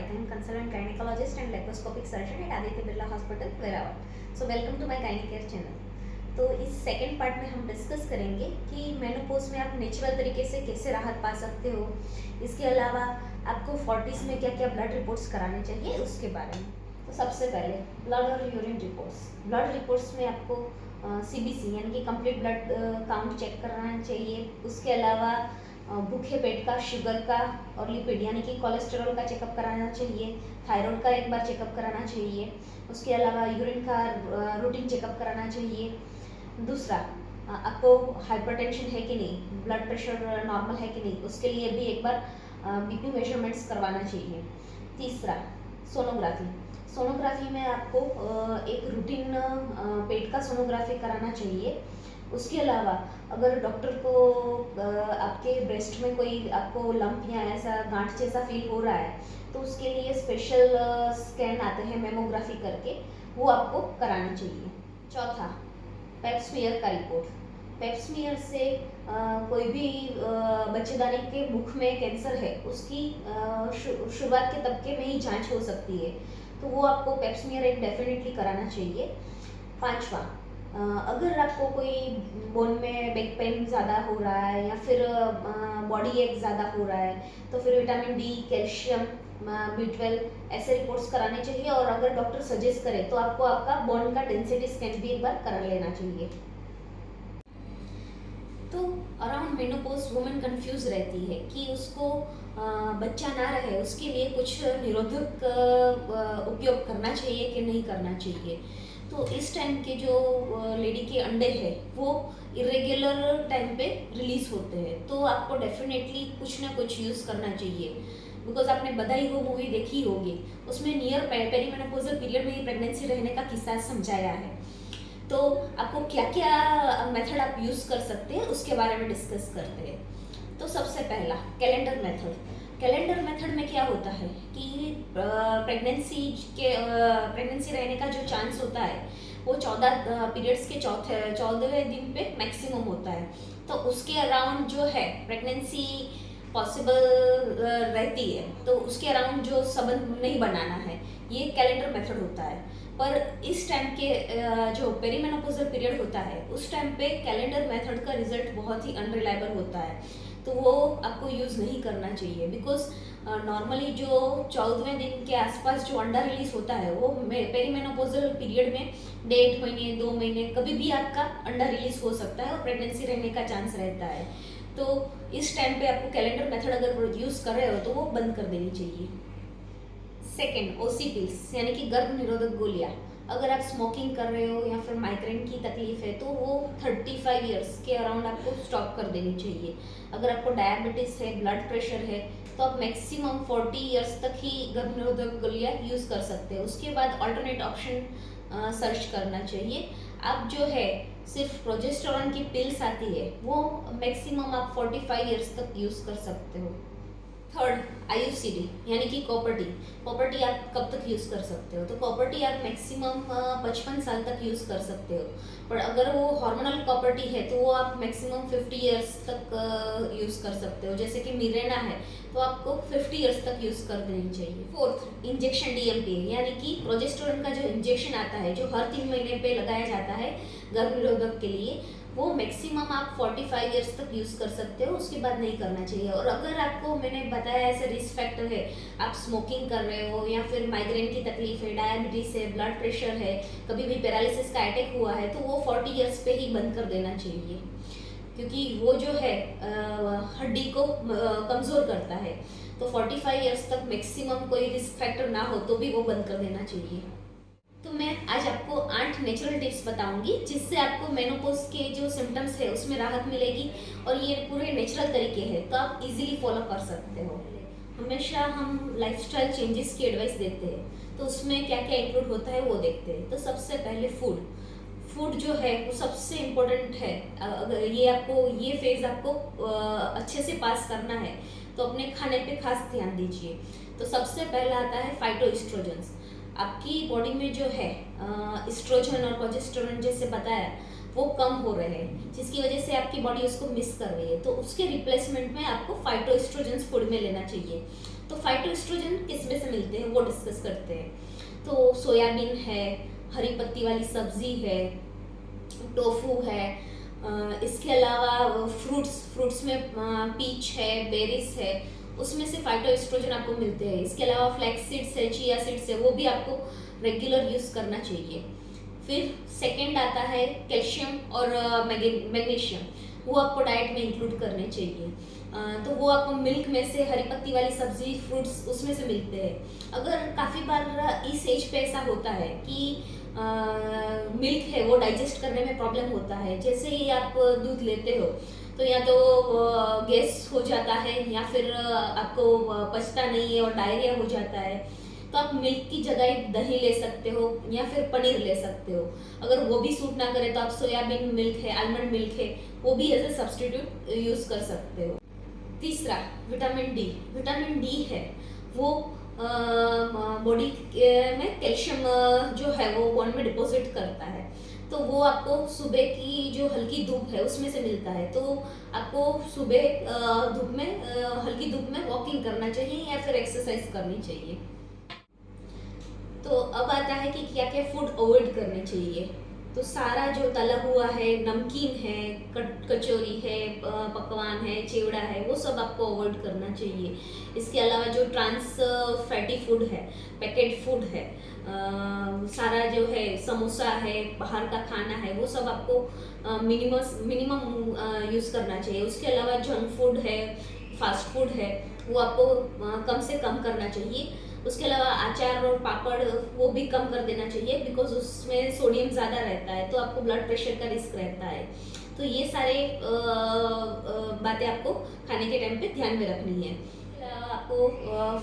Parekh. I am consultant gynecologist and laparoscopic surgeon at Aditya Birla Hospital, Verawat. So welcome to my Gynecare channel. तो इस second part में हम discuss करेंगे कि menopause में आप नेचुरल तरीके से कैसे राहत पा सकते हो। इसके अलावा आपको 40s में क्या क्या ब्लड रिपोर्ट्स कराने चाहिए उसके बारे में। तो सबसे पहले ब्लड और यूरिन रिपोर्ट्स। ब्लड रिपोर्ट्स में आपको CBC यानी कि कंप्लीट ब्लड काउंट चेक करना चाहिए। उसके अलावा भूखे पेट का, शुगर का और लिपिड यानी कि कोलेस्ट्रॉल का चेकअप कराना चाहिए। थायराइड का एक बार चेकअप कराना चाहिए। उसके अलावा यूरिन का रूटीन चेकअप कराना चाहिए। दूसरा, आपको हाइपरटेंशन है कि नहीं, ब्लड प्रेशर नॉर्मल है कि नहीं, उसके लिए भी एक बार BP मेजरमेंट्स करवाना चाहिए। तीसरा, सोनोग्राफी। सोनोग्राफी में आपको एक रूटीन पेट का सोनोग्राफी कराना चाहिए। उसके अलावा अगर डॉक्टर को आपके ब्रेस्ट में कोई आपको लंप या ऐसा गांठ जैसा फील हो रहा है तो उसके लिए स्पेशल स्कैन आते हैं मेमोग्राफी करके, वो आपको कराना चाहिए। चौथा, पेप्समियर का रिपोर्ट। पेप्समियर से कोई भी बच्चेदानी के मुख में कैंसर है उसकी शुरुआत के तबके में ही जांच हो सकती है, तो वो आपको पेप्समियर एक डेफिनेटली कराना चाहिए। पांचवा, अगर आपको कोई बोन में बैक पेन ज़्यादा हो रहा है या फिर बॉडी एक ज़्यादा हो रहा है तो फिर विटामिन D, कैल्शियम, B12 ऐसे रिपोर्ट्स कराने चाहिए। और अगर डॉक्टर सजेस्ट करे तो आपको आपका बोन का डेंसिटी स्कैन भी एक बार करा लेना चाहिए। तो अराउंड मेनोपॉज वुमेन कंफ्यूज रहती है कि उसको बच्चा ना रहे उसके लिए कुछ निरोधक उपयोग करना चाहिए कि नहीं करना चाहिए। तो इस टाइम के जो लेडी के अंडे हैं वो इरेगुलर टाइम पे रिलीज होते हैं, तो आपको डेफिनेटली कुछ ना कुछ यूज़ करना चाहिए। बिकॉज आपने बधाई हो मूवी देखी होगी, उसमें नियर पेरीमेनोपॉजल पीरियड में ही प्रेगनेंसी रहने का किस्सा समझाया है। तो आपको क्या क्या मेथड आप यूज़ कर सकते हैं उसके बारे में डिस्कस करते हैं। तो सबसे पहला, कैलेंडर मेथड। कैलेंडर मेथड में क्या होता है कि प्रेगनेंसी रहने का जो चांस होता है वो 14 पीरियड्स के 14वें दिन पे मैक्सिमम होता है। तो उसके अराउंड जो है प्रेगनेंसी पॉसिबल रहती है, तो उसके अराउंड जो संबंध नहीं बनाना है, ये कैलेंडर मेथड होता है। पर इस टाइम के जो पेरीमेनोपॉजल पीरियड होता है उस टाइम पे कैलेंडर मेथड का रिजल्ट बहुत ही अनरिलायबल होता है, तो वो आपको यूज़ नहीं करना चाहिए। बिकॉज नॉर्मली जो 14वें दिन के आसपास जो अंडा रिलीज होता है वो पेरीमेनोपॉजल पीरियड में 1.5 महीने 2 महीने कभी भी आपका अंडा रिलीज हो सकता है और प्रेगनेंसी रहने का चांस रहता है। तो इस टाइम पे आपको कैलेंडर मेथड अगर यूज़ कर रहे हो तो वो बंद कर देनी चाहिए। सेकेंड, OC पिल्स यानी कि गर्भ निरोधक गोलियाँ। अगर आप स्मोकिंग कर रहे हो या फिर माइग्रेन की तकलीफ है तो वो 35 इयर्स के अराउंड आपको स्टॉप कर देनी चाहिए। अगर आपको डायबिटीज़ है, ब्लड प्रेशर है, तो आप मैक्सिमम 40 इयर्स तक ही गर्भ निरोधक गोलियाँ यूज़ कर सकते हैं। उसके बाद अल्टरनेट ऑप्शन सर्च करना चाहिए। आप जो है सिर्फ प्रोजेस्टेरोन की पिल्स आती है वो मैक्सिमम आप 45 इयर्स तक यूज़ कर सकते हो। थर्ड, IUCD यानी कि कॉपर टी आप कब तक यूज़ कर सकते हो? तो कॉपर टी आप मैक्सिमम 55 साल तक यूज़ कर सकते हो। पर अगर वो हार्मोनल कॉपर टी है तो वो आप मैक्सिमम 50 इयर्स तक यूज़ कर सकते हो। जैसे कि मिरेना है तो आपको 50 इयर्स तक यूज़ कर देनी चाहिए। फोर्थ, इंजेक्शन DMPA यानी कि प्रोजेस्टेरोन का जो इंजेक्शन आता है जो हर 3 महीने पे लगाया जाता है गर्भ निरोधक के लिए, वो मैक्सिमम आप 45 इयर्स तक यूज़ कर सकते हो, उसके बाद नहीं करना चाहिए। और अगर आपको मैंने बताया ऐसे रिस्क फैक्टर है, आप स्मोकिंग कर रहे हो या फिर माइग्रेन की तकलीफ है, डायबिटीज़ है, ब्लड प्रेशर है, कभी भी पैरालिसिस का अटैक हुआ है, तो वो 40 इयर्स पे ही बंद कर देना चाहिए, क्योंकि वो जो है हड्डी को कमज़ोर करता है। तो 45 इयर्स तक मैक्सिमम कोई रिस्क फैक्टर ना हो तो भी वो बंद कर देना चाहिए। तो मैं आज आपको 8 नेचुरल टिप्स बताऊंगी जिससे आपको मेनोपॉज के जो सिम्टम्स है उसमें राहत मिलेगी, और ये पूरे नेचुरल तरीके हैं तो आप इजीली फॉलो कर सकते हो। हमेशा हम लाइफस्टाइल चेंजेस की एडवाइस देते हैं, तो उसमें क्या क्या इंक्लूड होता है वो देखते हैं। तो सबसे पहले फूड जो है वो सबसे इम्पोर्टेंट है। अगर ये फेज़ आपको अच्छे से पास करना है तो अपने खाने पे खास ध्यान दीजिए। तो सबसे पहला आता है फाइटोएस्ट्रोजेंस। आपकी बॉडी में जो है एस्ट्रोजन और प्रोजेस्टेरोन जैसे बताया वो कम हो रहे हैं, जिसकी वजह से आपकी बॉडी उसको मिस कर रही है। तो उसके रिप्लेसमेंट में आपको फाइटोएस्ट्रोजन फूड में लेना चाहिए। तो फाइटोएस्ट्रोजन किस में से मिलते हैं वो डिस्कस करते हैं। तो सोयाबीन है, हरी पत्ती वाली सब्जी है, टोफू है, इसके अलावा फ्रूट्स में पीच है, बेरीज है, उसमें से फाइटोएस्ट्रोजन आपको मिलते हैं। इसके अलावा फ्लैक्स सीड्स है, चिया सीड्स है, वो भी आपको रेगुलर यूज़ करना चाहिए। फिर सेकंड आता है कैल्शियम और मैग्नीशियम, वो आपको डाइट में इंक्लूड करने चाहिए। तो वो आपको मिल्क में से, हरी पत्ती वाली सब्जी, फ्रूट्स उसमें से मिलते हैं। अगर काफ़ी बार इस एज पे ऐसा होता है कि मिल्क है वो डाइजेस्ट करने में प्रॉब्लम होता है, जैसे ही आप दूध लेते हो तो या तो गैस हो जाता है या फिर आपको पचता नहीं है और डायरिया हो जाता है। तो आप मिल्क की जगह दही ले सकते हो या फिर पनीर ले सकते हो। अगर वो भी सूट ना करे तो आप सोयाबीन मिल्क है, आलमंड मिल्क है, वो भी एज ए सब्सटीट्यूट यूज़ कर सकते हो। तीसरा विटामिन डी है, वो बॉडी में कैल्शियम जो है वो बोन में डिपॉजिट करता है। तो वो आपको सुबह की जो हल्की धूप है उसमें से मिलता है। तो आपको सुबह धूप में हल्की धूप में वॉकिंग करना चाहिए या फिर एक्सरसाइज करनी चाहिए। तो अब आता है कि क्या क्या फूड अवॉइड करने चाहिए। तो सारा जो तला हुआ है, नमकीन है, कचौरी है, पकवान है, चिवड़ा है, वो सब आपको अवॉइड करना चाहिए। इसके अलावा जो ट्रांस फैटी फूड है, पैकेट फूड है, सारा जो है समोसा है, बाहर का खाना है, वो सब आपको मिनिमम यूज़ करना चाहिए। उसके अलावा जंक फूड है, फास्ट फूड है, वो आपको कम से कम करना चाहिए। उसके अलावा अचार और पापड़ वो भी कम कर देना चाहिए, बिकॉज उसमें सोडियम ज़्यादा रहता है, तो आपको ब्लड प्रेशर का रिस्क रहता है। तो ये सारे बातें आपको खाने के टाइम पे ध्यान में रखनी है। आपको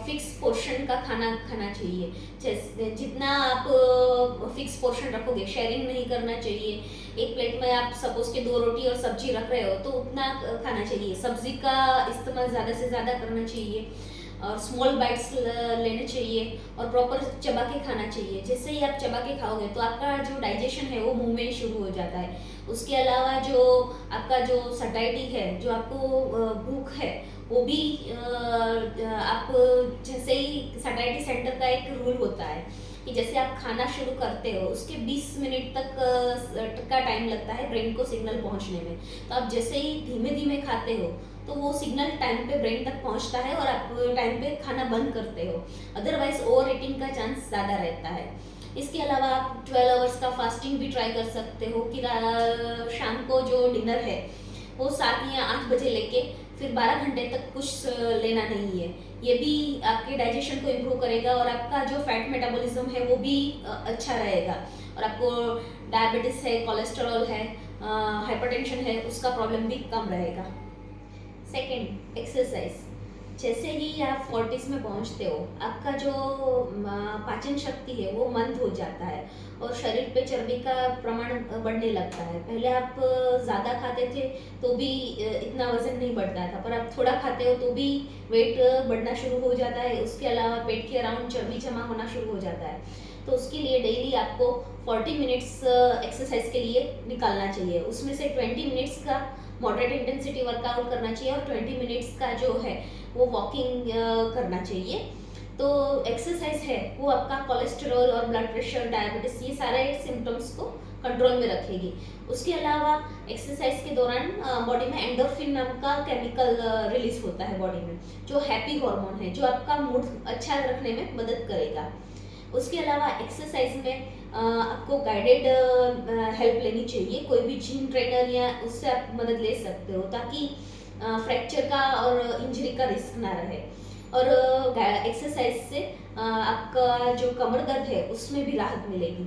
फिक्स पोर्शन का खाना खाना चाहिए। जैसे जितना आप फिक्स पोर्शन रखोगे, शेयरिंग नहीं करना चाहिए। एक प्लेट में आप सपोज के 2 रोटी और सब्जी रख रहे हो तो उतना खाना चाहिए। सब्जी का इस्तेमाल ज़्यादा से ज़्यादा करना चाहिए और स्मॉल बाइट्स लेने चाहिए और प्रॉपर चबा के खाना चाहिए। जैसे ही आप चबा के खाओगे तो आपका जो डाइजेशन है वो मुंह में शुरू हो जाता है। उसके अलावा जो आपका जो सटाइटी है, जो आपको भूख है, वो भी आप जैसे ही सटाइटी सेंटर का एक रूल होता है कि जैसे आप खाना शुरू करते हो उसके 20 मिनट तक का टाइम लगता है ब्रेन को सिग्नल पहुंचने में। तो आप जैसे ही धीमे धीमे खाते हो तो वो सिग्नल टाइम पे ब्रेन तक पहुंचता है और आप टाइम पे खाना बंद करते हो। अदरवाइज ओवर ईटिंग का चांस ज़्यादा रहता है। इसके अलावा आप 12 आवर्स का फास्टिंग भी ट्राई कर सकते हो कि शाम को जो डिनर है वो 7 या 8 बजे लेके फिर 12 घंटे तक कुछ लेना नहीं है। ये भी आपके डाइजेशन को इम्प्रूव करेगा और आपका जो फैट मेटाबॉलिज्म है वो भी अच्छा रहेगा और आपको डायबिटीज़ है, कोलेस्ट्रॉल है, हाइपरटेंशन है, उसका प्रॉब्लम भी कम रहेगा। Second, exercise. जैसे ही आप 40s में पहुंचते हो आपका जो पाचन शक्ति है वो मंद हो जाता है और शरीर पे चर्बी का प्रमाण बढ़ने लगता है। पहले आप ज़्यादा खाते थे तो भी इतना वजन नहीं बढ़ता था, पर आप थोड़ा खाते हो तो भी वेट बढ़ना शुरू हो जाता है। उसके अलावा पेट के अराउंड चर्बी जमा होना शुरू हो जाता है। तो उसके लिए डेली आपको 40 मिनट्स एक्सरसाइज के लिए निकालना चाहिए। उसमें से 20 मिनट्स का मॉडरेट इंटेंसिटी वर्कआउट करना चाहिए और 20 मिनट्स का जो है वो वॉकिंग करना चाहिए। तो एक्सरसाइज है वो आपका कोलेस्ट्रॉल और ब्लड प्रेशर, डायबिटीज, ये सारे सिम्टम्स को कंट्रोल में रखेगी। उसके अलावा एक्सरसाइज के दौरान बॉडी में एंडोर्फिन नाम का केमिकल रिलीज होता है बॉडी में, जो हैप्पी हार्मोन है, जो आपका मूड अच्छा रखने में मदद करेगा। उसके अलावा एक्सरसाइज में आपको गाइडेड हेल्प लेनी चाहिए। कोई भी जिम ट्रेनर या उससे आप मदद ले सकते हो ताकि फ्रैक्चर का और इंजरी का रिस्क ना रहे। और एक्सरसाइज से आपका जो कमर दर्द है उसमें भी राहत मिलेगी।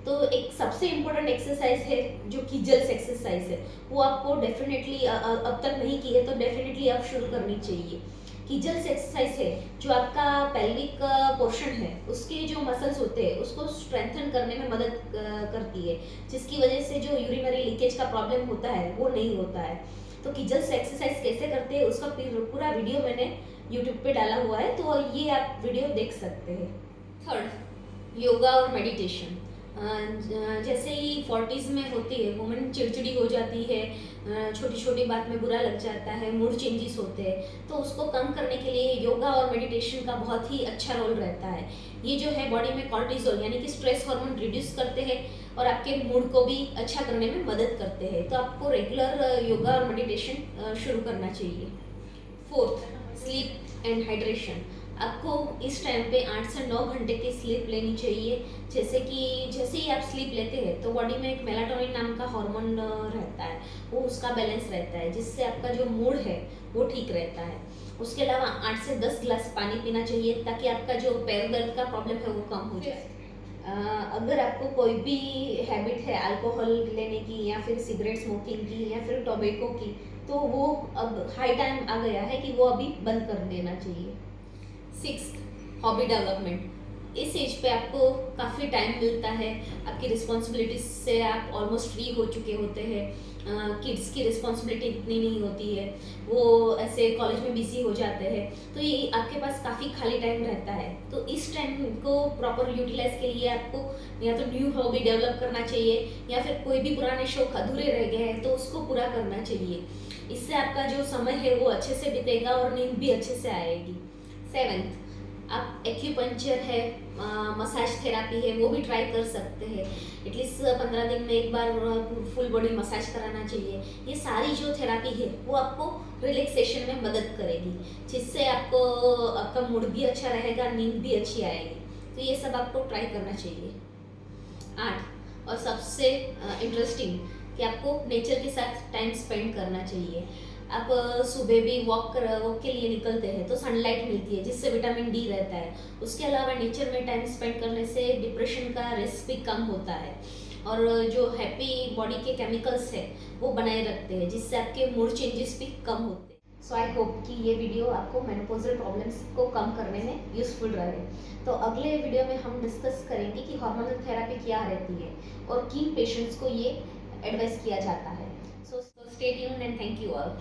तो एक सबसे इम्पोर्टेंट एक्सरसाइज है जो कीजल्स एक्सरसाइज है, वो आपको डेफिनेटली अब तक नहीं की है तो डेफिनेटली आप शुरू करनी चाहिए। कीजल्स एक्सरसाइज है जो आपका पेल्विक पोर्शन है उसके जो मसल्स होते हैं उसको स्ट्रेंथन करने में मदद करती है, जिसकी वजह से जो यूरिनरी लीकेज का प्रॉब्लम होता है वो नहीं होता है। तो कीजल्स एक्सरसाइज कैसे करते हैं उसका पूरा वीडियो मैंने यूट्यूब पे डाला हुआ है, तो ये आप वीडियो देख सकते हैं। थर्ड, योगा और मेडिटेशन। जैसे ही 40s में होती है वुमेन चिड़चिड़ी हो जाती है, छोटी छोटी बात में बुरा लग जाता है, मूड चेंजेस होते हैं, तो उसको कम करने के लिए योगा और मेडिटेशन का बहुत ही अच्छा रोल रहता है। ये जो है बॉडी में कॉर्टिसोल यानी कि स्ट्रेस हार्मोन रिड्यूस करते हैं और आपके मूड को भी अच्छा करने में मदद करते हैं। तो आपको रेगुलर योगा और मेडिटेशन शुरू करना चाहिए। Fourth, sleep and hydration. आपको इस टाइम पे 8 से 9 घंटे की स्लीप लेनी चाहिए। जैसे ही आप स्लीप लेते हैं तो बॉडी में एक मेलाटोनिन नाम का हार्मोन रहता है, वो उसका बैलेंस रहता है, जिससे आपका जो मूड है वो ठीक रहता है। उसके अलावा 8 से 10 गिलास पानी पीना चाहिए ताकि आपका जो पैर दर्द का प्रॉब्लम है वो कम हो जाए। अगर आपको कोई भी हैबिट है अल्कोहल लेने की या फिर सिगरेट स्मोकिंग की या फिर टोबैको की, तो वो अब हाई टाइम आ गया है कि वो अभी बंद कर देना चाहिए। 6, हॉबी डेवलपमेंट। इस एज पे आपको काफ़ी टाइम मिलता है, आपकी रिस्पॉन्सिबिलिटीज से आप ऑलमोस्ट फ्री हो चुके होते हैं। किड्स की रिस्पॉन्सिबिलिटी इतनी नहीं होती है, वो ऐसे कॉलेज में बिजी हो जाते हैं, तो ये आपके पास काफ़ी खाली टाइम रहता है। तो इस टाइम को प्रॉपर यूटिलाइज के लिए आपको या तो न्यू हॉबी डेवलप करना चाहिए या फिर कोई भी पुराने शौक अधूरे रह गए हैं तो उसको पूरा करना चाहिए। इससे आपका जो समय है वो अच्छे से बीतेगा और नींद भी अच्छे से आएगी। 7, आप एक्यूपंक्चर है, मसाज थेरापी है, वो भी ट्राई कर सकते हैं। एटलीस्ट 15 दिन में एक बार फुल बॉडी मसाज कराना चाहिए। ये सारी जो थेरापी है वो आपको रिलैक्सेशन में मदद करेगी, जिससे आपका मूड भी अच्छा रहेगा, नींद भी अच्छी आएगी। तो ये सब आपको ट्राई करना चाहिए। 8, और सबसे इंटरेस्टिंग कि आपको नेचर के साथ टाइम स्पेंड करना चाहिए। आप सुबह भी वॉक के लिए निकलते हैं तो सनलाइट मिलती है जिससे विटामिन डी रहता है। उसके अलावा नेचर में टाइम स्पेंड करने से डिप्रेशन का रिस्क भी कम होता है और जो हैप्पी बॉडी के केमिकल्स है वो बनाए रखते हैं, जिससे आपके मूड चेंजेस भी कम होते हैं। सो आई होप कि ये वीडियो आपको मेनोपॉजल प्रॉब्लम्स को कम करने में यूज़फुल रहे। तो अगले वीडियो में हम डिस्कस करेंगे कि हार्मोनल थेरेपी क्या रहती है और किन पेशेंट्स को ये एडवाइस किया जाता है। So stay tuned and thank you all.